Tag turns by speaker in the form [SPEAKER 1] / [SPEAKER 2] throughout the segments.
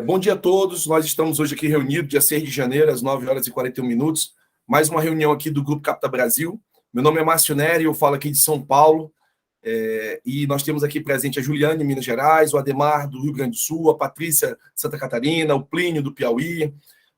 [SPEAKER 1] Bom dia a todos. Nós estamos hoje aqui reunidos, dia 6 de janeiro, às 9 horas e 41 minutos. Mais uma reunião aqui do Grupo Capta Brasil. Meu nome é Márcio Neri, eu falo aqui de São Paulo. E nós temos aqui presente a Juliane, Minas Gerais, o Ademar, do Rio Grande do Sul, a Patrícia, Santa Catarina, o Plínio, do Piauí,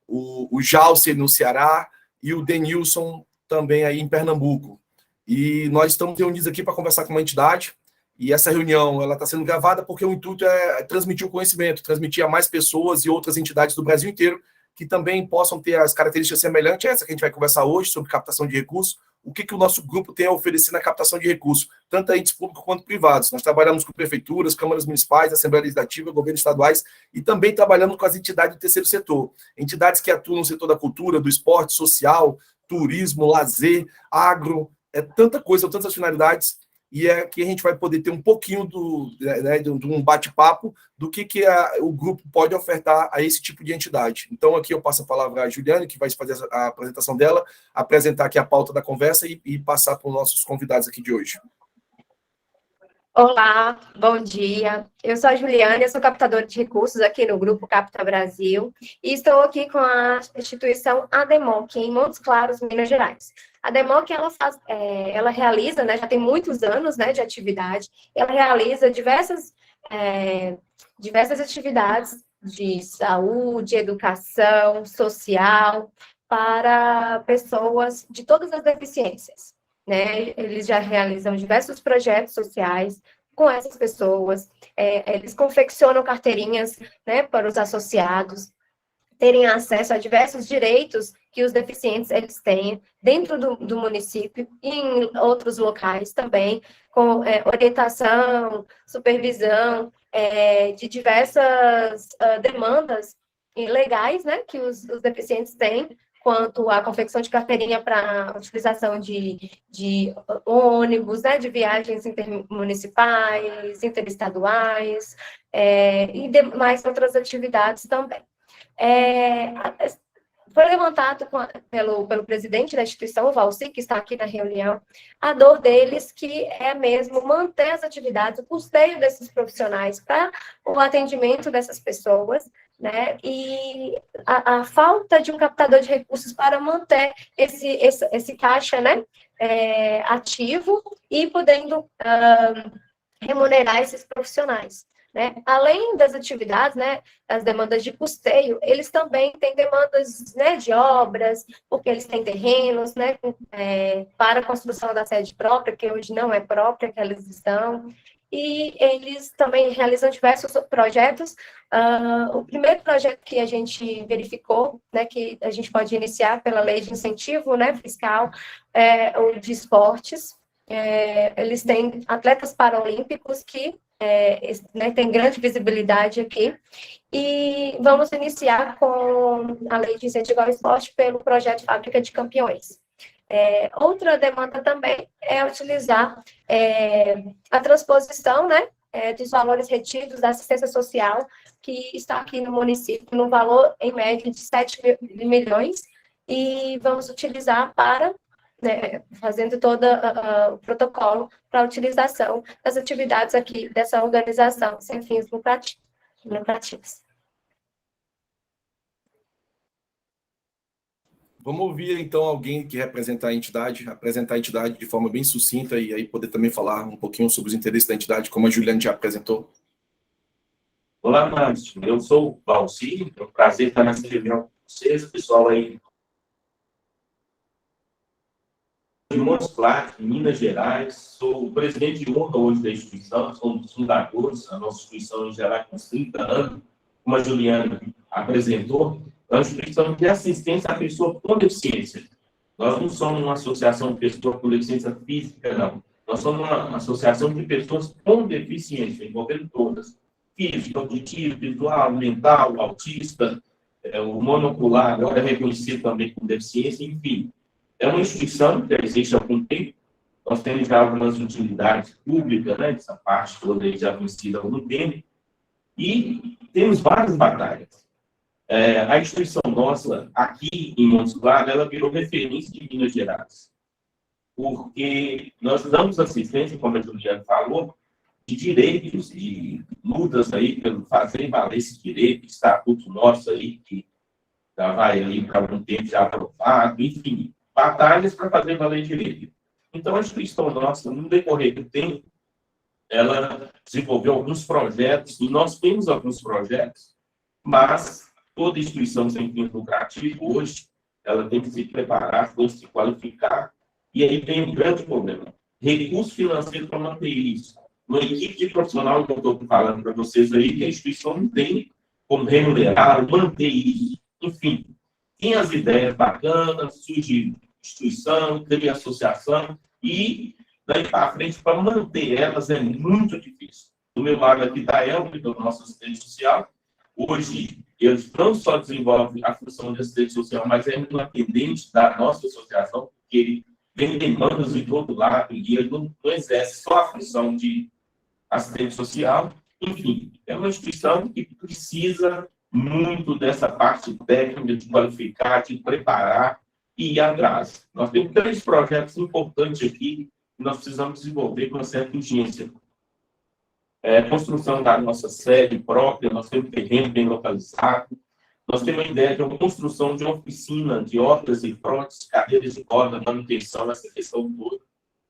[SPEAKER 1] o Jalce, no Ceará, e o Denilson, também aí em Pernambuco. E nós estamos reunidos aqui para conversar com uma entidade. E essa reunião está sendo gravada porque o intuito é transmitir o conhecimento, transmitir a mais pessoas e outras entidades do Brasil inteiro que também possam ter as características semelhantes a essa que a gente vai conversar hoje sobre captação de recursos, o que o nosso grupo tem a oferecer na captação de recursos, tanto entes públicos quanto privados. Nós trabalhamos com prefeituras, câmaras municipais, Assembleia Legislativa, governos estaduais e também trabalhamos com as entidades do terceiro setor, entidades que atuam no setor da cultura, do esporte, social, turismo, lazer, agro, tanta coisa, tantas finalidades. E aqui a gente vai poder ter um pouquinho de um bate-papo do que o grupo pode ofertar a esse tipo de entidade. Então, aqui eu passo a palavra à Juliane, que vai fazer a apresentação dela, apresentar aqui a pauta da conversa e passar para os nossos convidados aqui de hoje.
[SPEAKER 2] Olá, bom dia. Eu sou a Juliane, eu sou captadora de recursos aqui no Grupo Capta Brasil e estou aqui com a instituição ADEMOC, em Montes Claros, Minas Gerais. A ADEMOC, ela realiza, né, já tem muitos anos, né, de atividade, ela realiza diversas atividades de saúde, educação, social, para pessoas de todas as deficiências. Né? Eles já realizam diversos projetos sociais com essas pessoas, eles confeccionam carteirinhas, né, para os associados terem acesso a diversos direitos que os deficientes eles têm dentro do município e em outros locais também, com orientação, supervisão de diversas demandas legais, né, que os deficientes têm, quanto à confecção de carteirinha para utilização de ônibus, né, de viagens intermunicipais, interestaduais, e demais outras atividades também. Foi levantado pelo presidente da instituição, o Valci, que está aqui na reunião, a dor deles, que é mesmo manter as atividades, o custeio desses profissionais para o atendimento dessas pessoas, né? E a falta de um captador de recursos para manter esse caixa, né, ativo e podendo remunerar esses profissionais. Né? Além das atividades, né, as demandas de custeio, eles também têm demandas, né, de obras, porque eles têm terrenos, né, para a construção da sede própria, que hoje não é própria, que eles estão, e eles também realizam diversos projetos. O primeiro projeto que a gente verificou, né, que a gente pode iniciar pela lei de incentivo, né, fiscal, o de esportes. Eles têm atletas paralímpicos que né, tem grande visibilidade aqui, e vamos iniciar com a lei de incentivo ao esporte pelo projeto Fábrica de Campeões. Outra demanda também é utilizar a transposição, né, dos valores retidos da assistência social, que está aqui no município, no valor, em média, de 7 milhões, e vamos utilizar para né, fazendo todo o protocolo para a utilização das atividades aqui dessa organização sem fins lucrativos.
[SPEAKER 1] Vamos ouvir, então, alguém que representa a entidade, apresentar a entidade de forma bem sucinta e aí poder também falar um pouquinho sobre os interesses da entidade, como a Juliane já apresentou.
[SPEAKER 3] Olá, Márcio. Eu sou o Valci, é um prazer estar nessa reunião com vocês, pessoal aí de Montes Claros, Minas Gerais. Sou o presidente de honra hoje da instituição, sou um dos fundadores. A nossa instituição em geral com 30 anos, como a Juliana apresentou, é uma instituição de assistência à pessoa com deficiência. Nós não somos uma associação de pessoas com deficiência física, não. Nós somos uma associação de pessoas com deficiência, envolvendo todas. Física, auditivo, visual, mental, autista, o monocular, agora é reconhecido também como deficiência, enfim. É uma instituição que existe há algum tempo. Nós temos já algumas utilidades públicas, né, essa parte toda já conhecida há algum tempo, e temos várias batalhas. A instituição nossa, aqui em Montes Claros, ela virou referência de Minas Gerais, porque nós damos assistência, como a Juliana falou, de direitos, de lutas aí pelo fazer valer esse direito, estatuto nosso aí, que já vai aí para algum tempo já aprovado, enfim, batalhas para fazer valer direito. Então, a instituição nossa, no decorrer do tempo, ela desenvolveu alguns projetos, e nós temos alguns projetos, mas toda instituição sem fins lucrativos, hoje, ela tem que se preparar, tem que se qualificar, e aí tem um grande problema. Recurso financeiro para manter isso. Uma equipe de profissional, que eu estou falando para vocês aí, que a instituição não tem como remunerar, manter isso. Enfim, tem as ideias bacanas, surge instituição, cria associação, e daí para frente, para manter elas é muito difícil. Do meu lado aqui da Elbe, do nosso assistente social, hoje eles não só desenvolvem a função de assistente social, mas é um atendente da nossa associação, porque ele tem demandas de todo lado, e ele não exerce só a função de assistente social. Enfim, é uma instituição que precisa muito dessa parte técnica, de qualificar, de preparar e ir atrás. Nós temos 3 projetos importantes aqui que nós precisamos desenvolver com uma certa urgência. Construção da nossa sede própria, nós temos terreno bem localizado, nós temos a ideia de uma construção de uma oficina de órteses e próteses, cadeiras de roda, manutenção, essa questão toda.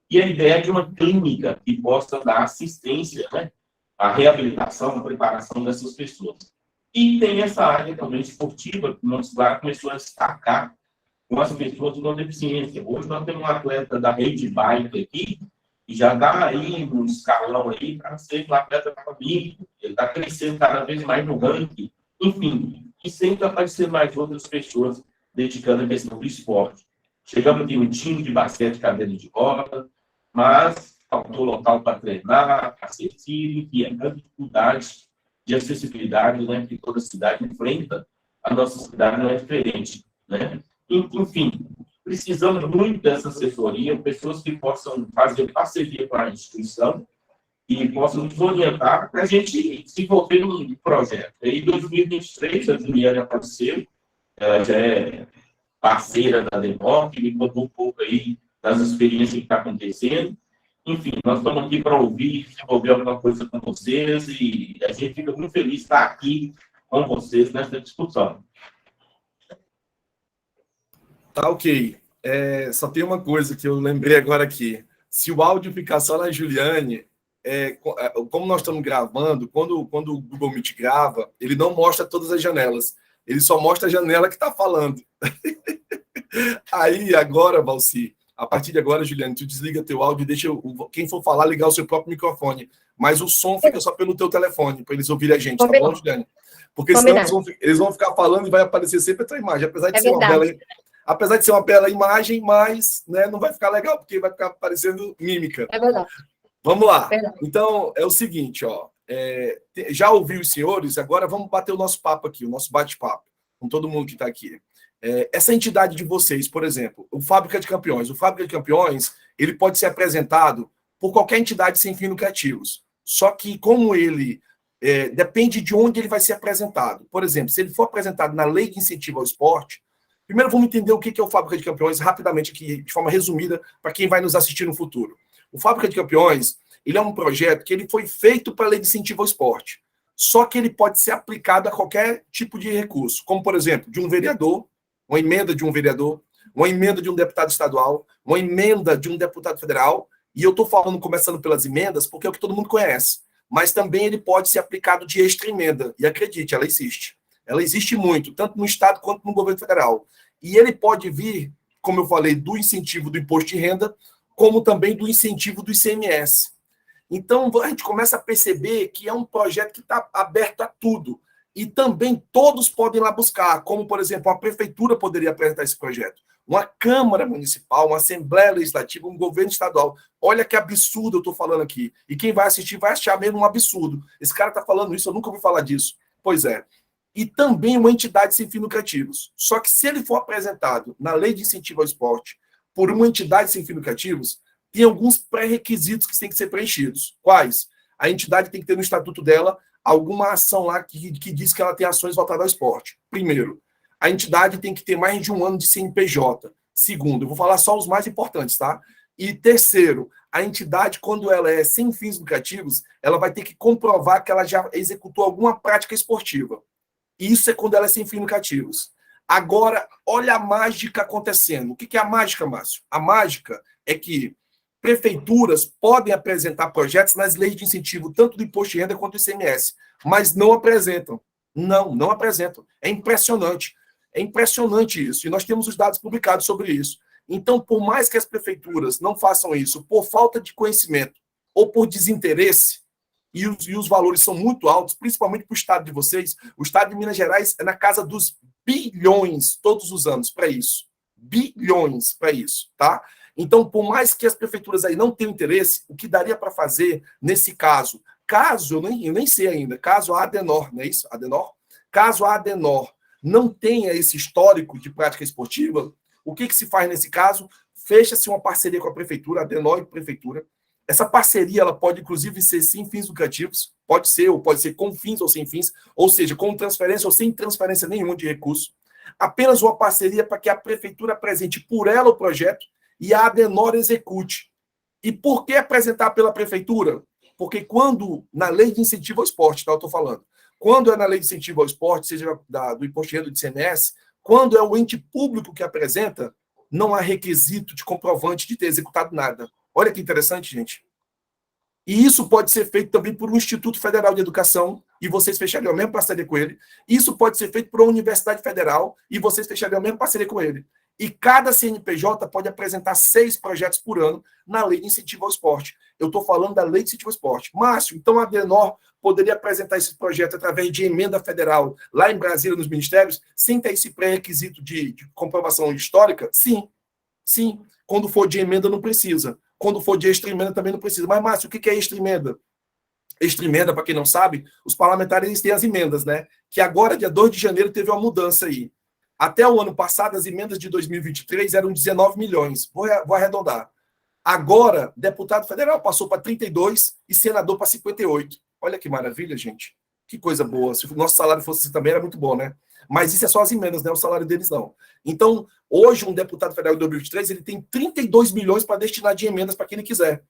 [SPEAKER 3] E a ideia de uma clínica que possa dar assistência, né, à reabilitação, à preparação dessas pessoas. E tem essa área também esportiva, que nós lá começou a destacar com as pessoas com deficiência. Hoje nós temos um atleta da rede bike aqui, que já dá aí um escalão aí para ser um atleta paralímpico. Ele está crescendo cada vez mais no ranking. Enfim, e sempre aparecendo mais outras pessoas dedicando a questão do esporte. Chegamos a ter um time de basquete cadeira de roda, mas faltou local para treinar, assistir, e a dificuldade de acessibilidade, né, que toda cidade enfrenta, a nossa cidade não é diferente, né? Enfim, precisamos muito dessa assessoria, pessoas que possam fazer parceria com a instituição e possam nos orientar para a gente desenvolver um projeto. Em 2023, a Juliana apareceu, ela já é parceira da DEMOC, me contou um pouco aí das experiências que está acontecendo. Enfim, nós estamos aqui para ouvir, desenvolver alguma coisa com vocês, e a gente fica muito feliz de estar aqui com vocês nessa discussão.
[SPEAKER 1] Tá, ok. Só tem uma coisa que eu lembrei agora aqui. Se o áudio ficar só na Juliane, como nós estamos gravando, quando o Google Meet grava, ele não mostra todas as janelas. Ele só mostra a janela que está falando. Aí, agora, Valci, a partir de agora, Juliane, tu desliga teu áudio e deixa quem for falar ligar o seu próprio microfone. Mas o som fica só pelo teu telefone, para eles ouvirem a gente, tá bom, Juliane? Porque senão eles vão ficar falando e vai aparecer sempre a tua imagem. Apesar de ser uma bela imagem, mas, né, não vai ficar legal, porque vai ficar parecendo mímica.
[SPEAKER 2] É verdade.
[SPEAKER 1] Vamos lá.
[SPEAKER 2] Verdade.
[SPEAKER 1] Então, é o seguinte, ó. Já ouvi os senhores, agora vamos bater o nosso papo aqui, o nosso bate-papo, com todo mundo que está aqui. Essa entidade de vocês, por exemplo, o Fábrica de Campeões. O Fábrica de Campeões, ele pode ser apresentado por qualquer entidade sem fins lucrativos. Só que, como ele depende de onde ele vai ser apresentado. Por exemplo, se ele for apresentado na Lei de Incentivo ao Esporte, primeiro vamos entender o que é o Fábrica de Campeões, rapidamente aqui, de forma resumida, para quem vai nos assistir no futuro. O Fábrica de Campeões, ele é um projeto que ele foi feito para a Lei de Incentivo ao Esporte. Só que ele pode ser aplicado a qualquer tipo de recurso, como, por exemplo, de um vereador, uma emenda de um vereador, uma emenda de um deputado estadual, uma emenda de um deputado federal, e eu estou falando, começando pelas emendas, porque é o que todo mundo conhece, mas também ele pode ser aplicado de extra-emenda, e acredite, ela existe. Ela existe muito, tanto no Estado quanto no governo federal. E ele pode vir, como eu falei, do incentivo do imposto de renda, como também do incentivo do ICMS. Então, a gente começa a perceber que é um projeto que está aberto a tudo. E também todos podem ir lá buscar, como, por exemplo, a prefeitura poderia apresentar esse projeto, uma Câmara Municipal, uma Assembleia Legislativa, um governo estadual. Olha que absurdo eu estou falando aqui. E quem vai assistir vai achar mesmo um absurdo. Esse cara está falando isso, eu nunca ouvi falar disso. Pois é. E também uma entidade sem fins lucrativos. Só que se ele for apresentado na Lei de Incentivo ao Esporte por uma entidade sem fins lucrativos, tem alguns pré-requisitos que têm que ser preenchidos. Quais? A entidade tem que ter no estatuto dela alguma ação lá que diz que ela tem ações voltadas ao esporte. Primeiro, a entidade tem que ter mais de um ano de CNPJ. Segundo, eu vou falar só os mais importantes, tá? E terceiro, a entidade, quando ela é sem fins lucrativos, ela vai ter que comprovar que ela já executou alguma prática esportiva. Isso é quando ela é sem fins lucrativos. Agora, olha a mágica acontecendo. O que é a mágica, Márcio? A mágica é que prefeituras podem apresentar projetos nas leis de incentivo, tanto do imposto de renda quanto do ICMS, mas não apresentam. Não apresentam. É impressionante. É impressionante isso. E nós temos os dados publicados sobre isso. Então, por mais que as prefeituras não façam isso por falta de conhecimento ou por desinteresse, e os valores são muito altos, principalmente para o estado de vocês, o estado de Minas Gerais é na casa dos bilhões todos os anos para isso. Bilhões para isso, tá? Então, por mais que as prefeituras aí não tenham interesse, o que daria para fazer nesse caso? Caso, eu nem sei ainda, caso a Adenor, não é isso? Adenor? Caso a Adenor não tenha esse histórico de prática esportiva, o que se faz nesse caso? Fecha-se uma parceria com a prefeitura, a Adenor e a prefeitura. Essa parceria ela pode, inclusive, ser sem fins lucrativos, pode ser com fins ou sem fins, ou seja, com transferência ou sem transferência nenhuma de recurso. Apenas uma parceria para que a prefeitura apresente por ela o projeto e a Adenor execute. E por que apresentar pela prefeitura? Porque quando, na lei de incentivo ao esporte, tá, eu estou falando, quando é na lei de incentivo ao esporte, seja do imposto de renda do ICMS, quando é o ente público que apresenta, não há requisito de comprovante de ter executado nada. Olha que interessante, gente. E isso pode ser feito também por um Instituto Federal de Educação, e vocês fechariam a mesma parceria com ele. Isso pode ser feito por uma Universidade Federal, e vocês fechariam a mesma parceria com ele. E cada CNPJ pode apresentar 6 projetos por ano na lei de incentivo ao esporte. Eu estou falando da lei de incentivo ao esporte. Márcio, então a Adenor poderia apresentar esse projeto através de emenda federal lá em Brasília, nos ministérios, sem ter esse pré-requisito de comprovação histórica? Sim. Sim. Quando for de emenda, não precisa. Quando for de extra emenda, também não precisa. Mas, Márcio, o que é extra emenda? Extra emenda, para quem não sabe, os parlamentares têm as emendas, né? Que agora, dia 2 de janeiro, teve uma mudança aí. Até o ano passado, as emendas de 2023 eram 19 milhões. Vou arredondar. Agora, deputado federal passou para 32 e senador para 58. Olha que maravilha, gente. Que coisa boa. Se o nosso salário fosse assim também, era muito bom, né? Mas isso é só as emendas, né? O salário deles não. Então, hoje, um deputado federal de 2023, ele tem 32 milhões para destinar de emendas para quem ele quiser.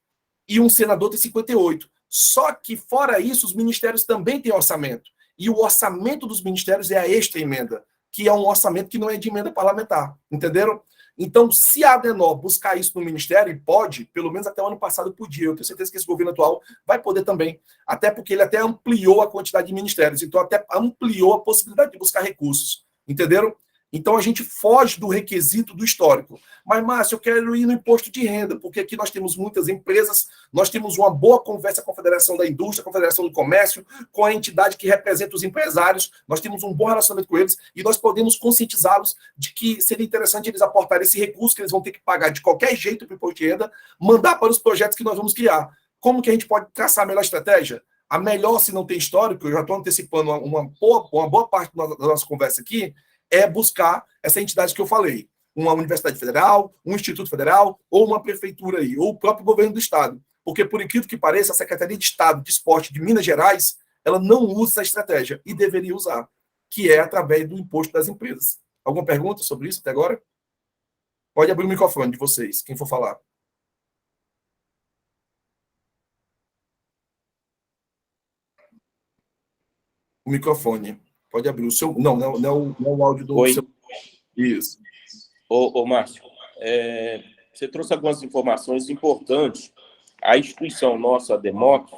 [SPEAKER 1] E um senador tem 58. Só que, fora isso, os ministérios também têm orçamento. E o orçamento dos ministérios é a extra emenda, que é um orçamento que não é de emenda parlamentar. Entenderam? Então, se a Adenor buscar isso no Ministério, e pode, pelo menos até o ano passado podia, eu tenho certeza que esse governo atual vai poder também, até porque ele até ampliou a quantidade de ministérios, então até ampliou a possibilidade de buscar recursos, entenderam? Então, a gente foge do requisito do histórico. Mas, Márcio, eu quero ir no imposto de renda, porque aqui nós temos muitas empresas, nós temos uma boa conversa com a Confederação da Indústria, com a Confederação do Comércio, com a entidade que representa os empresários, nós temos um bom relacionamento com eles e nós podemos conscientizá-los de que seria interessante eles aportarem esse recurso que eles vão ter que pagar de qualquer jeito para o imposto de renda, mandar para os projetos que nós vamos criar. Como que a gente pode traçar a melhor estratégia? A melhor, se não tem histórico, eu já estou antecipando uma boa parte da nossa conversa aqui, é buscar essa entidade que eu falei, uma universidade federal, um instituto federal, ou uma prefeitura aí, ou o próprio governo do estado. Porque, por incrível que pareça, a Secretaria de Estado de Esporte de Minas Gerais, ela não usa essa estratégia, e deveria usar, que é através do imposto das empresas. Alguma pergunta sobre isso até agora? Pode abrir o microfone de vocês, quem for falar. O microfone. Pode abrir o seu... Não é o áudio do seu... Isso.
[SPEAKER 3] Ô Márcio, você trouxe algumas informações importantes. A instituição nossa, a DEMOC,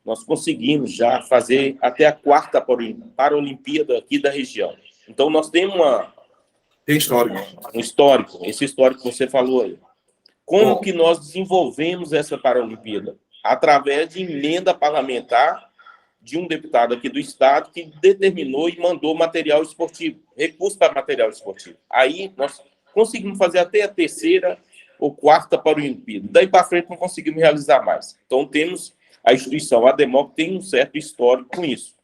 [SPEAKER 3] nós conseguimos já fazer até a 4ª Paralimpíada aqui da região. Então, nós temos
[SPEAKER 1] Tem histórico.
[SPEAKER 3] Um histórico, esse histórico que você falou aí. Como que nós desenvolvemos essa Paralimpíada? Através de emenda parlamentar de um deputado aqui do estado que determinou e mandou material esportivo, recurso para material esportivo. Aí nós conseguimos fazer até a 3ª ou 4ª Paralimpíada. Daí para frente não conseguimos realizar mais. Então temos a instituição, a DEMOC tem um certo histórico com isso.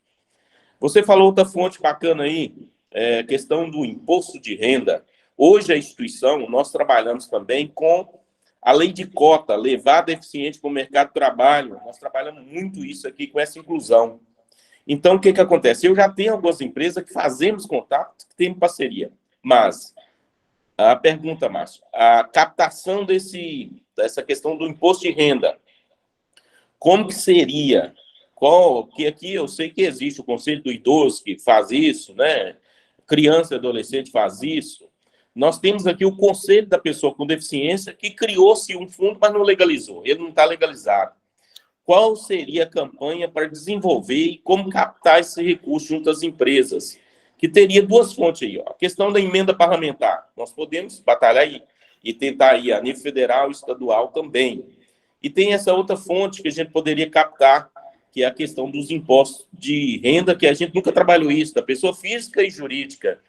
[SPEAKER 3] Você falou outra fonte bacana aí, questão do imposto de renda. Hoje a instituição, nós trabalhamos também com a lei de cota, levar deficiente para o mercado de trabalho. Nós trabalhamos muito isso aqui com essa inclusão. Então, o que acontece? Eu já tenho algumas empresas que fazemos contato, que temos parceria, mas A pergunta, Márcio, a captação dessa questão do imposto de renda, como que seria? Que aqui eu sei que existe o Conselho do Idoso que faz isso, né? Criança e adolescente faz isso. Nós temos aqui o Conselho da Pessoa com Deficiência, que criou-se um fundo, mas não legalizou. Ele não está legalizado. Qual seria a campanha para desenvolver e como captar esse recurso junto às empresas? Que teria duas fontes aí. Ó. A questão da emenda parlamentar. Nós podemos batalhar aí e tentar aí a nível federal e estadual também. E tem essa outra fonte que a gente poderia captar, que é a questão dos impostos de renda, que a gente nunca trabalhou isso, da pessoa física e jurídica.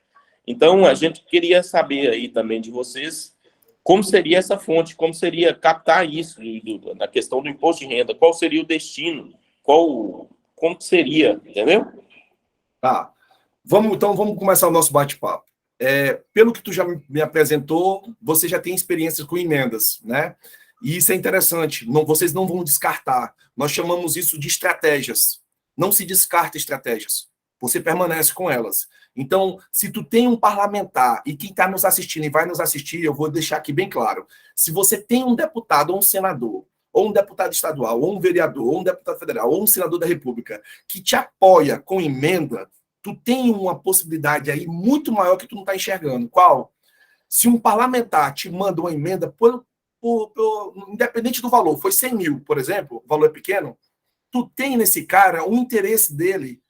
[SPEAKER 3] Então, a gente queria saber aí também de vocês como seria essa fonte, como seria captar isso na questão do imposto de renda, qual seria o destino, como seria, entendeu?
[SPEAKER 1] Tá. Então vamos começar o nosso bate-papo. Pelo que tu já me apresentou, você já tem experiências com emendas, né? E isso é interessante, vocês não vão descartar. Nós chamamos isso de estratégias. Não se descarta estratégias. Você permanece com elas. Então, se tu tem um parlamentar, e quem está nos assistindo e vai nos assistir, eu vou deixar aqui bem claro. Se você tem um deputado ou um senador, ou um deputado estadual, ou um vereador, ou um deputado federal, ou um senador da República, que te apoia com emenda, tu tem uma possibilidade aí muito maior que tu não está enxergando. Qual? Se um parlamentar te manda uma emenda, independente do valor, foi 100 mil, por exemplo, o valor é pequeno, tu tem nesse cara um interesse dele,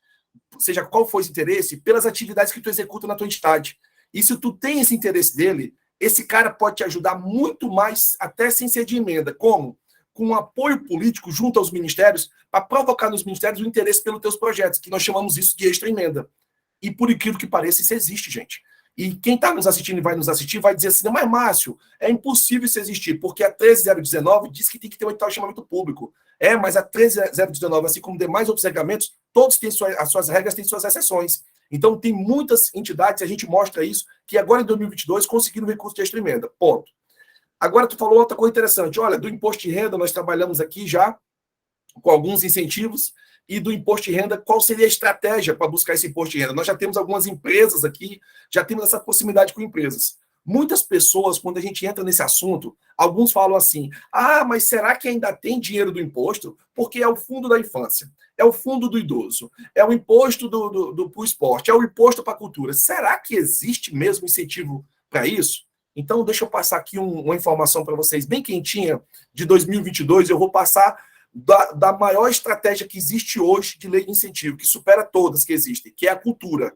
[SPEAKER 1] seja qual for esse interesse, pelas atividades que tu executa na tua entidade. E se tu tem esse interesse dele, esse cara pode te ajudar muito mais, até sem ser de emenda. Como? Com um apoio político junto aos ministérios, para provocar nos ministérios o interesse pelos teus projetos, que nós chamamos isso de extra-emenda. E por incrível que pareça, isso existe, gente. E quem está nos assistindo e vai nos assistir vai dizer assim, não, mas Márcio, é impossível isso existir, porque a 13019 diz que tem que ter um edital de chamamento público. Mas a 13019, assim como demais outros regulamentos, todos têm as suas regras, têm suas exceções. Então, tem muitas entidades, a gente mostra isso, que agora em 2022 conseguiram recurso de extra-emenda. Ponto. Agora, tu falou outra coisa interessante. Olha, do imposto de renda, nós trabalhamos aqui já com alguns incentivos, e do imposto de renda, qual seria a estratégia para buscar esse imposto de renda? Nós já temos algumas empresas aqui, já temos essa proximidade com empresas. Muitas pessoas, quando a gente entra nesse assunto, alguns falam assim, mas será que ainda tem dinheiro do imposto? Porque é o fundo da infância, é o fundo do idoso, é o imposto pro esporte, é o imposto para a cultura. Será que existe mesmo incentivo para isso? Então, deixa eu passar aqui uma informação para vocês bem quentinha de 2022, eu vou passar da maior estratégia que existe hoje de lei de incentivo, que supera todas que existem, que é a cultura.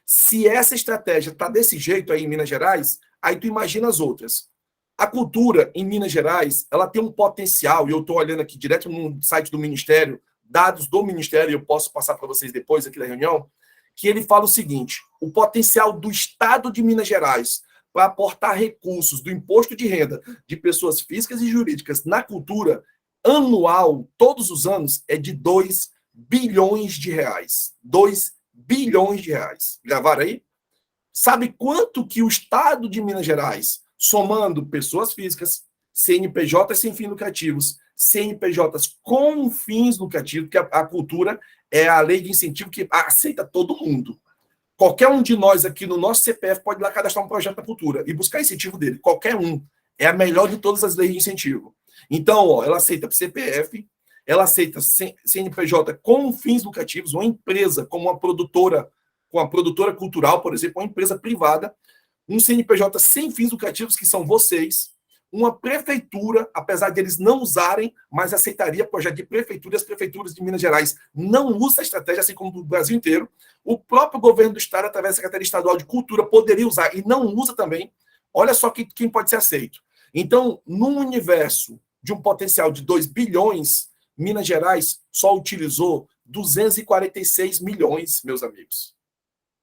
[SPEAKER 1] Se essa estratégia está desse jeito aí em Minas Gerais, aí tu imagina as outras. A cultura em Minas Gerais, ela tem um potencial, e eu estou olhando aqui direto no site do Ministério, dados do Ministério, eu posso passar para vocês depois aqui da reunião, que ele fala o seguinte, o potencial do Estado de Minas Gerais para aportar recursos do imposto de renda de pessoas físicas e jurídicas na cultura anual, todos os anos, é de 2 bilhões de reais. 2 bilhões de reais. Gravaram aí? Sabe quanto que o Estado de Minas Gerais, somando pessoas físicas, CNPJs sem fins lucrativos, CNPJs com fins lucrativos, porque a cultura é a lei de incentivo que aceita todo mundo. Qualquer um de nós aqui no nosso CPF pode ir lá cadastrar um projeto da cultura e buscar incentivo dele. Qualquer um. É a melhor de todas as leis de incentivo. Então, ela aceita CPF, ela aceita CNPJ com fins lucrativos, uma empresa como uma produtora, com a produtora cultural, por exemplo, uma empresa privada, um CNPJ sem fins lucrativos, que são vocês, uma prefeitura, apesar de eles não usarem, mas aceitaria projeto de prefeitura, e as prefeituras de Minas Gerais não usam a estratégia, assim como do Brasil inteiro. O próprio governo do estado, através da Secretaria Estadual de Cultura, poderia usar e não usa também. Olha só quem pode ser aceito. Então, num universo de um potencial de 2 bilhões, Minas Gerais só utilizou 246 milhões, meus amigos.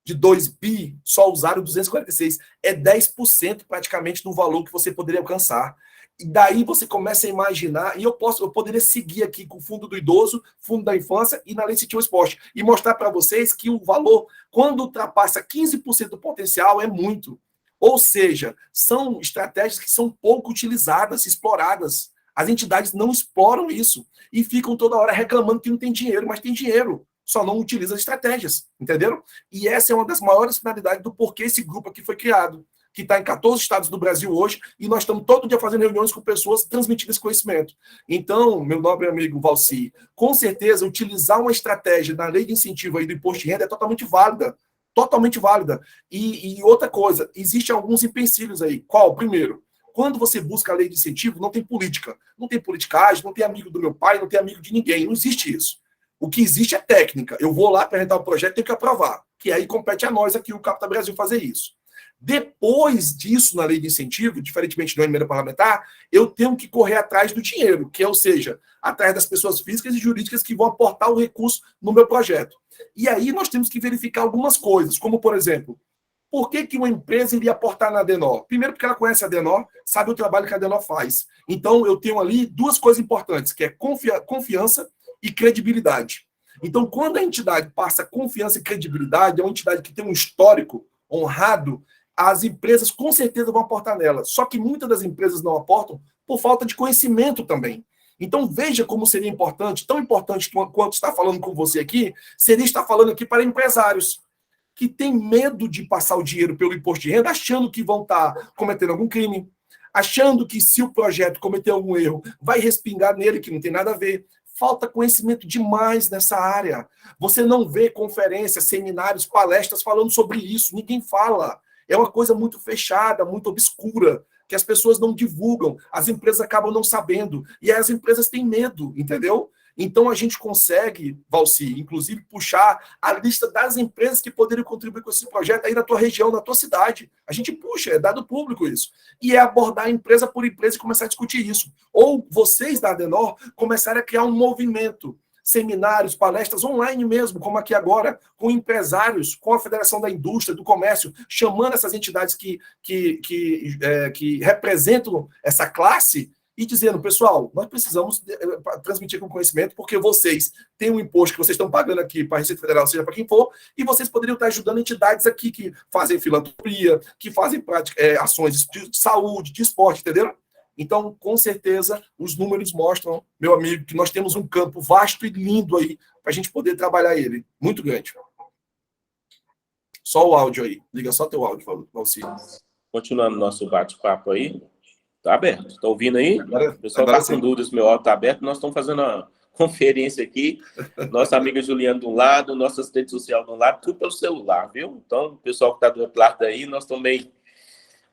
[SPEAKER 1] De 2 bi, só usaram 246. É 10% praticamente do valor que você poderia alcançar. E daí você começa a imaginar, e eu poderia seguir aqui com o Fundo do Idoso, Fundo da Infância e na Lei de Incentivo ao Esporte, e mostrar para vocês que o valor, quando ultrapassa 15% do potencial, é muito. Ou seja, são estratégias que são pouco utilizadas, exploradas. As entidades não exploram isso e ficam toda hora reclamando que não tem dinheiro, mas tem dinheiro, só não utiliza as estratégias, entenderam? E essa é uma das maiores finalidades do porquê esse grupo aqui foi criado, que está em 14 estados do Brasil hoje, e nós estamos todo dia fazendo reuniões com pessoas transmitindo esse conhecimento. Então, meu nobre amigo Valci, com certeza, utilizar uma estratégia na lei de incentivo aí do imposto de renda é totalmente válida. Totalmente válida. E outra coisa, existem alguns empecilhos aí. Qual? Primeiro, quando você busca a lei de incentivo, não tem política. Não tem politicagem, não tem amigo do meu pai, não tem amigo de ninguém. Não existe isso. O que existe é técnica. Eu vou lá apresentar o projeto e tenho que aprovar. Que aí compete a nós aqui, o Capta Brasil, fazer isso. Depois disso, na lei de incentivo, diferentemente da emenda parlamentar, eu tenho que correr atrás do dinheiro, que é, ou seja, atrás das pessoas físicas e jurídicas que vão aportar o recurso no meu projeto. E aí nós temos que verificar algumas coisas, como, por exemplo, por que uma empresa iria aportar na Adenor? Primeiro, porque ela conhece a Adenor, sabe o trabalho que a Adenor faz. Então, eu tenho ali duas coisas importantes, que é confiança e credibilidade. Então, quando a entidade passa confiança e credibilidade, é uma entidade que tem um histórico honrado, as empresas com certeza vão aportar nela. Só que muitas das empresas não aportam por falta de conhecimento também. Então, veja como seria importante, tão importante quanto estar falando com você aqui, seria estar falando aqui para empresários que têm medo de passar o dinheiro pelo imposto de renda, achando que vão estar cometendo algum crime, achando que se o projeto cometer algum erro, vai respingar nele, que não tem nada a ver. Falta conhecimento demais nessa área. Você não vê conferências, seminários, palestras falando sobre isso. Ninguém fala. É uma coisa muito fechada, muito obscura, que as pessoas não divulgam, as empresas acabam não sabendo, e aí as empresas têm medo, entendeu? Então a gente consegue, Valci, inclusive puxar a lista das empresas que poderiam contribuir com esse projeto aí na tua região, na tua cidade. A gente puxa, é dado público isso. E é abordar empresa por empresa e começar a discutir isso. Ou vocês da Adenor começarem a criar um movimento, seminários, palestras online mesmo, como aqui agora, com empresários, com a Federação da Indústria, do Comércio, chamando essas entidades que representam essa classe e dizendo, pessoal, nós precisamos transmitir com conhecimento, porque vocês têm um imposto que vocês estão pagando aqui para a Receita Federal, seja para quem for, e vocês poderiam estar ajudando entidades aqui que fazem filantropia, que fazem ações de saúde, de esporte, entendeu? Então, com certeza, os números mostram, meu amigo, que nós temos um campo vasto e lindo aí para a gente poder trabalhar ele. Muito grande. Só o áudio aí. Liga só teu áudio, Valci.
[SPEAKER 3] Continuando nosso bate-papo aí. Tá aberto. Está ouvindo aí?
[SPEAKER 1] Agora,
[SPEAKER 3] o pessoal está com dúvidas, meu áudio está aberto. Nós estamos fazendo uma conferência aqui. Nossa amiga Juliana de um lado, nossa assistente social de um lado, tudo pelo celular, viu? Então, o pessoal que está do outro lado aí, nós também...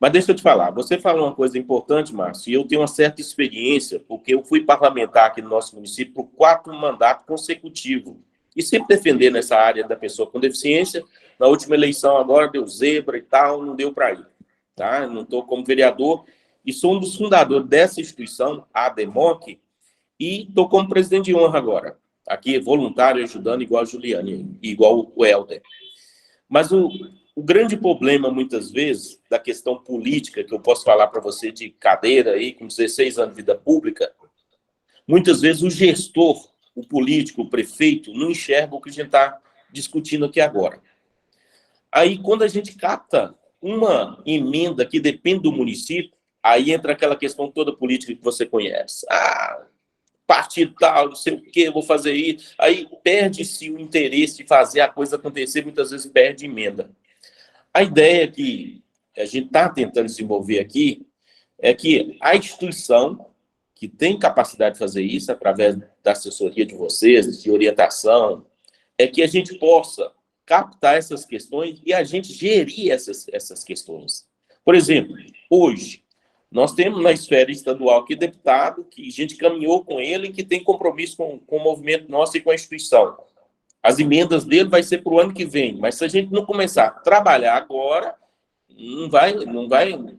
[SPEAKER 3] Mas deixa eu te falar, você falou uma coisa importante, Márcio, e eu tenho uma certa experiência, porque eu fui parlamentar aqui no nosso município por 4 mandatos consecutivos, e sempre defendendo essa área da pessoa com deficiência. Na última eleição agora deu zebra e tal, não deu para ir, tá? Não estou como vereador, e sou um dos fundadores dessa instituição, a ADEMOC, e estou como presidente de honra agora, aqui voluntário, ajudando igual a Juliane, igual o Helder. Mas o grande problema, muitas vezes, da questão política, que eu posso falar para você de cadeira aí, com 16 anos de vida pública, muitas vezes o gestor, o político, o prefeito, não enxerga o que a gente está discutindo aqui agora. Aí, quando a gente capta uma emenda que depende do município, aí entra aquela questão toda política que você conhece. Partido tal, não sei o quê, vou fazer isso. Aí perde-se o interesse de fazer a coisa acontecer, muitas vezes perde emenda. A ideia que a gente está tentando desenvolver aqui é que a instituição que tem capacidade de fazer isso, através da assessoria de vocês, de orientação, é que a gente possa captar essas questões e a gente gerir essas questões. Por exemplo, hoje, nós temos na esfera estadual aqui deputado que a gente caminhou com ele e que tem compromisso com o movimento nosso e com a instituição. As emendas dele vai ser para o ano que vem, mas se a gente não começar a trabalhar agora, não vai,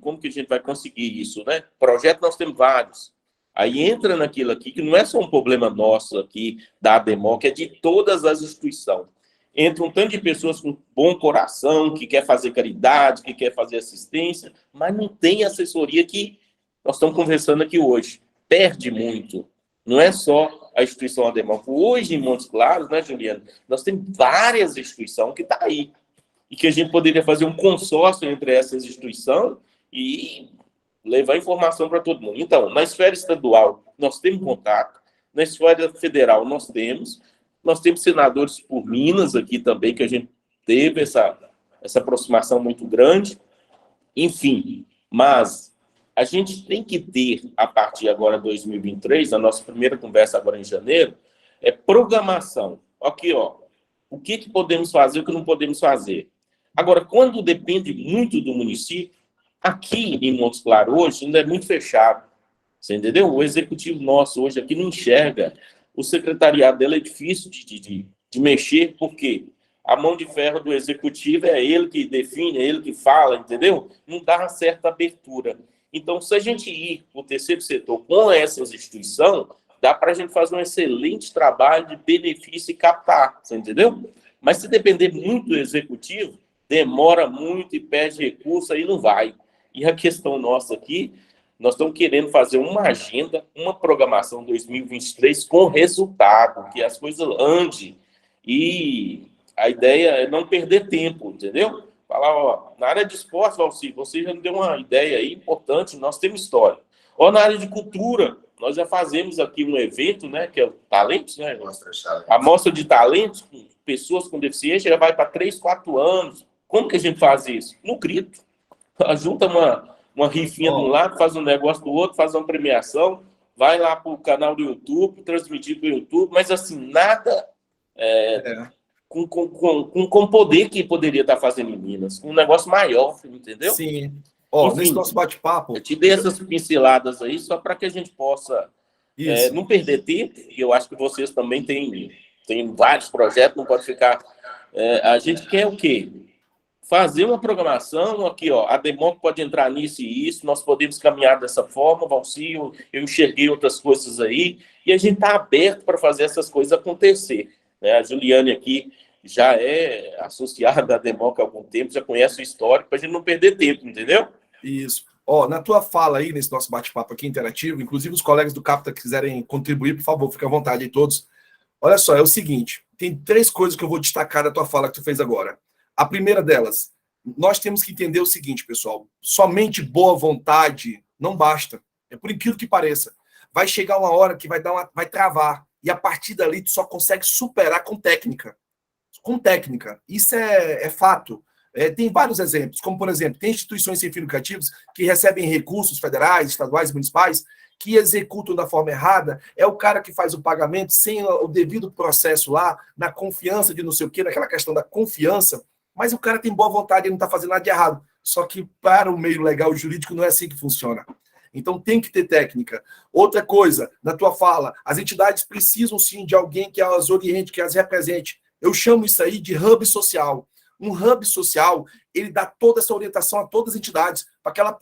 [SPEAKER 3] como que a gente vai conseguir isso, né? Projeto nós temos vários. Aí entra naquilo aqui, que não é só um problema nosso aqui da ADEMOC, é de todas as instituições. Entra um tanto de pessoas com bom coração, que quer fazer caridade, que quer fazer assistência, mas não tem assessoria que nós estamos conversando aqui hoje. Perde muito. Não é só a instituição ADEMOC. Hoje, em Montes Claros, né, Juliana, nós temos várias instituições que estão aí. E que a gente poderia fazer um consórcio entre essas instituições e levar informação para todo mundo. Então, na esfera estadual, nós temos contato. Na esfera federal, nós temos senadores por Minas aqui também, que a gente teve essa aproximação muito grande. enfim, mas a gente tem que ter, a partir agora de 2023, a nossa primeira conversa agora em janeiro, é programação. Aqui, ó, o que podemos fazer, o que não podemos fazer. Agora, quando depende muito do município, aqui em Montes Claros hoje ainda é muito fechado, você entendeu? O executivo nosso hoje aqui não enxerga, o secretariado dele é difícil de mexer, porque a mão de ferro do executivo é ele que define, é ele que fala, entendeu? Não dá uma certa abertura. Então, se a gente ir para o terceiro setor com essas instituições, dá para a gente fazer um excelente trabalho de benefício e captar, você entendeu? Mas se depender muito do executivo, demora muito e perde recurso, aí não vai. E a questão nossa aqui, nós estamos querendo fazer uma agenda, uma programação 2023 com resultado, que as coisas andem. E a ideia é não perder tempo, entendeu? Falar, ó, na área de esporte, Valci, você já me deu uma ideia aí importante, nós temos história. Ó, na área de cultura, nós já fazemos aqui um evento, né, que é o Talentos, né? A mostra de talentos, com pessoas com deficiência, já vai para 3, 4 anos. Como que a gente faz isso? No grito. Junta uma rifinha de um lado, faz um negócio do outro, faz uma premiação, vai lá para o canal do YouTube, transmitir para o YouTube, mas assim, nada com poder que poderia estar fazendo em Minas, um negócio maior, entendeu?
[SPEAKER 1] Sim. Ó,
[SPEAKER 3] enfim,
[SPEAKER 1] nesse nosso bate-papo...
[SPEAKER 3] Eu te dei essas pinceladas aí só para que a gente possa não perder tempo, e eu acho que vocês também têm vários projetos, não pode ficar... a gente quer o quê? Fazer uma programação aqui, ó, a Democ pode entrar nisso e isso, nós podemos caminhar dessa forma, Valci, eu enxerguei outras coisas aí, e a gente está aberto para fazer essas coisas acontecer. Né? A Juliane aqui já é associada à Democ há algum tempo, já conhece o histórico, para a gente não perder tempo, entendeu?
[SPEAKER 1] Isso. Ó, na tua fala aí, nesse nosso bate-papo aqui interativo, inclusive os colegas do Capta que quiserem contribuir, por favor, fique à vontade aí todos. Olha só, é o seguinte, tem 3 coisas que eu vou destacar da tua fala que tu fez agora. A primeira delas, nós temos que entender o seguinte, pessoal, somente boa vontade não basta. É por incrível que pareça. Vai chegar uma hora que vai travar, e a partir dali tu só consegue superar com técnica. Com técnica. Isso é fato. Tem vários exemplos, como, por exemplo, tem instituições sem fins lucrativos que recebem recursos federais, estaduais, municipais, que executam da forma errada, é o cara que faz o pagamento sem o devido processo lá, na confiança de não sei o quê, naquela questão da confiança, mas o cara tem boa vontade e não está fazendo nada de errado. Só que para o meio legal jurídico não é assim que funciona. Então tem que ter técnica. Outra coisa, na tua fala, as entidades precisam sim de alguém que as oriente, que as represente. Eu chamo isso aí de hub social. Um hub social, ele dá toda essa orientação a todas as entidades, para que elas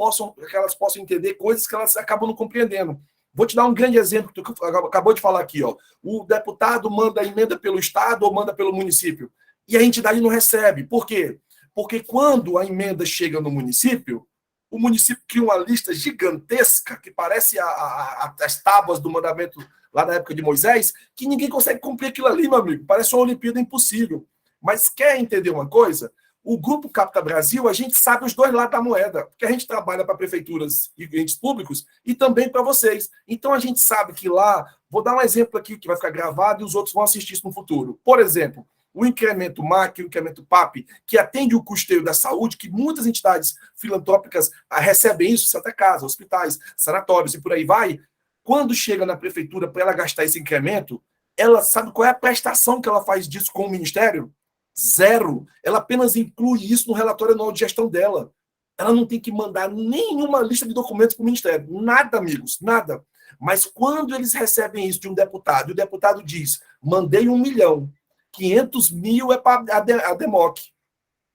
[SPEAKER 1] possam entender coisas que elas acabam não compreendendo. Vou te dar um grande exemplo que tu acabou de falar aqui. Ó. O deputado manda emenda pelo Estado ou manda pelo município, e a entidade não recebe. Por quê? Porque quando a emenda chega no município, o município cria uma lista gigantesca, que parece as tábuas do mandamento lá na época de Moisés, que ninguém consegue cumprir aquilo ali, meu amigo. Parece uma Olimpíada impossível. Mas quer entender uma coisa? O Grupo Capta Brasil, a gente sabe os dois lados da moeda, porque a gente trabalha para prefeituras e entes públicos e também para vocês. Então a gente sabe que lá, vou dar um exemplo aqui que vai ficar gravado e os outros vão assistir isso no futuro. Por exemplo, o incremento MAC, o incremento PAP, que atende o custeio da saúde, que muitas entidades filantrópicas recebem isso, Santa Casa, hospitais, sanatórios e por aí vai. Quando chega na prefeitura para ela gastar esse incremento, ela sabe qual é a prestação que ela faz disso com o Ministério? 0. Ela apenas inclui isso no relatório anual de gestão dela. Ela não tem que mandar nenhuma lista de documentos para o Ministério. Nada, amigos, nada. Mas quando eles recebem isso de um deputado, e o deputado diz, mandei 1 milhão, 500 mil é para a Democ.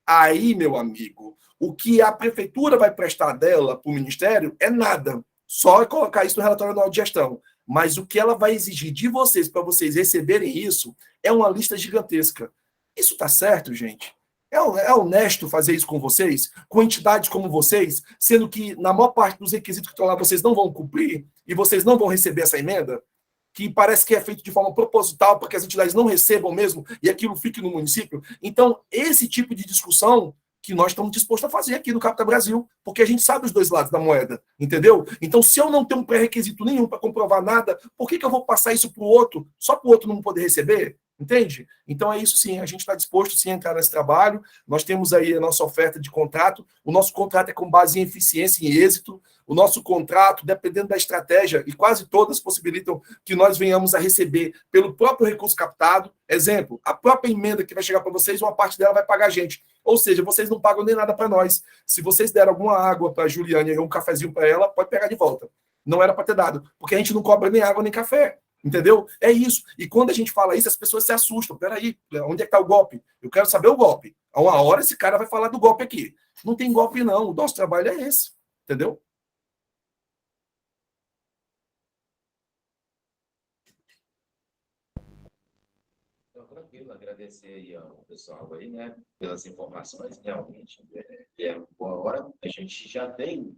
[SPEAKER 1] Aí, meu amigo, o que a prefeitura vai prestar dela para o Ministério é nada. Só colocar isso no relatório anual de gestão. Mas o que ela vai exigir de vocês para vocês receberem isso é uma lista gigantesca. Isso está certo, gente? É honesto fazer isso com vocês? Com entidades como vocês? Sendo que, na maior parte dos requisitos que estão lá, vocês não vão cumprir e vocês não vão receber essa emenda? Que parece que é feito de forma proposital para que as entidades não recebam mesmo e aquilo fique no município. Então, esse tipo de discussão que nós estamos dispostos a fazer aqui no Capta Brasil, porque a gente sabe os dois lados da moeda, entendeu? Então, se eu não tenho um pré-requisito nenhum para comprovar nada, por que eu vou passar isso para o outro, só para o outro não poder receber? Entende? Então é isso sim, a gente está disposto sim a entrar nesse trabalho, nós temos aí a nossa oferta de contrato, o nosso contrato é com base em eficiência e êxito, o nosso contrato, dependendo da estratégia, e quase todas possibilitam que nós venhamos a receber pelo próprio recurso captado. Exemplo, a própria emenda que vai chegar para vocês, uma parte dela vai pagar a gente. Ou seja, vocês não pagam nem nada para nós. Se vocês deram alguma água para a Juliane e um cafezinho para ela, pode pegar de volta. Não era para ter dado, porque a gente não cobra nem água nem café. Entendeu? É isso. E quando a gente fala isso, as pessoas se assustam. Peraí, onde é que está o golpe? Eu quero saber o golpe. A uma hora esse cara vai falar do golpe aqui. Não tem golpe, não. O nosso trabalho é esse. Entendeu?
[SPEAKER 4] Então, tranquilo, agradecer aí ao pessoal aí, né, pelas informações, realmente é uma boa hora. A gente já tem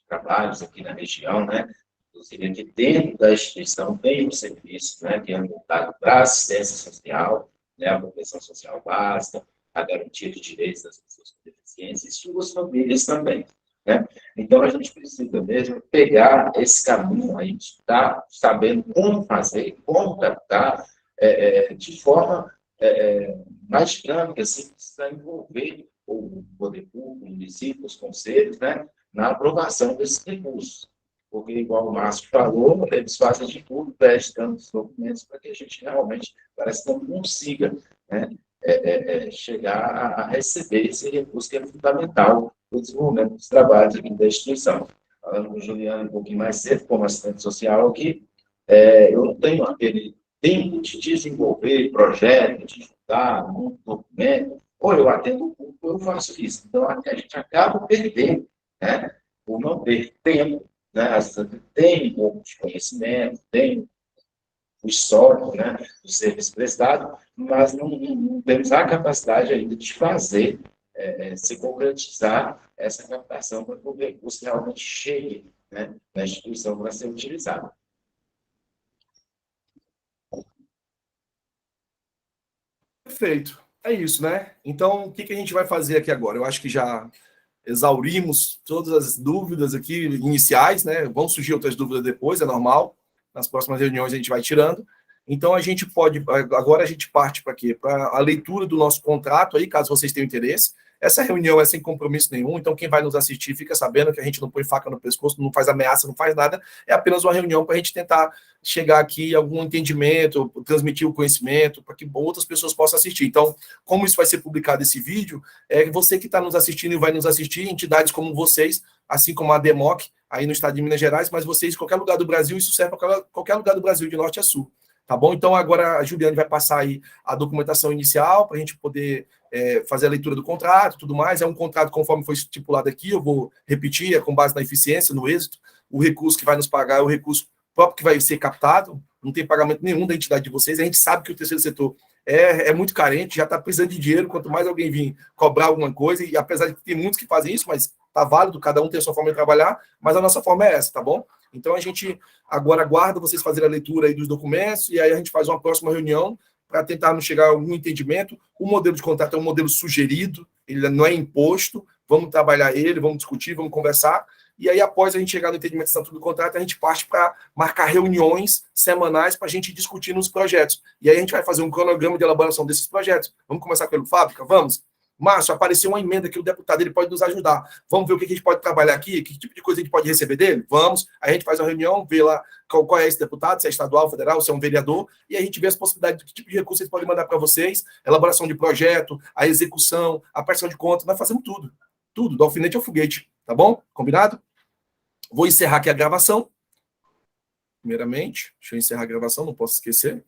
[SPEAKER 4] trabalhos aqui na região, né? Inclusive, aqui dentro da instituição tem um serviço, né, que é voltado para a assistência social, né, a proteção social básica, a garantia de direitos das pessoas com deficiência e suas famílias também, né? Então, a gente precisa mesmo pegar esse caminho aí, de estar sabendo como fazer, como captar, de forma mais dinâmica, assim, precisa envolver o poder público, o município, os conselhos, né, na aprovação desses recursos. Porque, igual o Márcio falou, eles fazem de tudo, prestando os documentos para que a gente realmente parece que não consiga, né, chegar a receber esse recurso que é fundamental para o desenvolvimento dos trabalhos aqui da instituição. Falando com o Juliano um pouquinho mais cedo, como assistente social aqui, eu não tenho aquele tempo de desenvolver projeto, de estudar um documento, ou eu atendo o público, ou eu faço isso. Então, a gente acaba perdendo, né, por não ter tempo, né? Às vezes tem um pouco de conhecimento, tem o histórico, né, do serviço prestado, mas não temos a capacidade ainda de fazer, se concretizar essa captação para que o recurso realmente chegue, né, na instituição para ser utilizado.
[SPEAKER 1] Perfeito. É isso, né? Então, o que a gente vai fazer aqui agora? Eu acho que já exaurimos todas as dúvidas aqui iniciais, né? Vão surgir outras dúvidas depois, é normal. Nas próximas reuniões a gente vai tirando. Então a gente pode, agora a gente parte para quê? Para a leitura do nosso contrato aí, caso vocês tenham interesse. Essa reunião é sem compromisso nenhum, então quem vai nos assistir fica sabendo que a gente não põe faca no pescoço, não faz ameaça, não faz nada, é apenas uma reunião para a gente tentar chegar aqui a algum entendimento, transmitir o conhecimento, para que outras pessoas possam assistir. Então, como isso vai ser publicado esse vídeo, é você que está nos assistindo e vai nos assistir, entidades como vocês, assim como a DEMOC, aí no estado de Minas Gerais, mas vocês, em qualquer lugar do Brasil, isso serve para qualquer lugar do Brasil, de norte a sul. Tá bom? Então, agora a Juliane vai passar aí a documentação inicial para a gente poder fazer a leitura do contrato e tudo mais. É um contrato conforme foi estipulado aqui, eu vou repetir, é com base na eficiência, no êxito. O recurso que vai nos pagar é o recurso próprio que vai ser captado, não tem pagamento nenhum da entidade de vocês. A gente sabe que o terceiro setor é muito carente, já está precisando de dinheiro, quanto mais alguém vir cobrar alguma coisa, e apesar de que tem muitos que fazem isso, mas está válido, cada um tem a sua forma de trabalhar, mas a nossa forma é essa, tá bom? Então a gente agora aguarda vocês fazerem a leitura aí dos documentos, e aí a gente faz uma próxima reunião para tentarmos chegar a algum entendimento. O modelo de contrato é um modelo sugerido, ele não é imposto, vamos trabalhar ele, vamos discutir, vamos conversar, e aí após a gente chegar no entendimento do contrato, a gente parte para marcar reuniões semanais para a gente discutir nos projetos. E aí a gente vai fazer um cronograma de elaboração desses projetos. Vamos começar pelo Fábrica? Vamos? Márcio, apareceu uma emenda que o deputado ele pode nos ajudar. Vamos ver o que a gente pode trabalhar aqui, que tipo de coisa a gente pode receber dele? Vamos. Aí a gente faz uma reunião, vê lá qual é esse deputado, se é estadual, federal, se é um vereador, e a gente vê as possibilidades de que tipo de recurso eles podem mandar para vocês, elaboração de projeto, a execução, a prestação de contas, nós fazemos tudo. Tudo, do alfinete ao foguete. Tá bom? Combinado? Vou encerrar aqui a gravação. Primeiramente, deixa eu encerrar a gravação, não posso esquecer.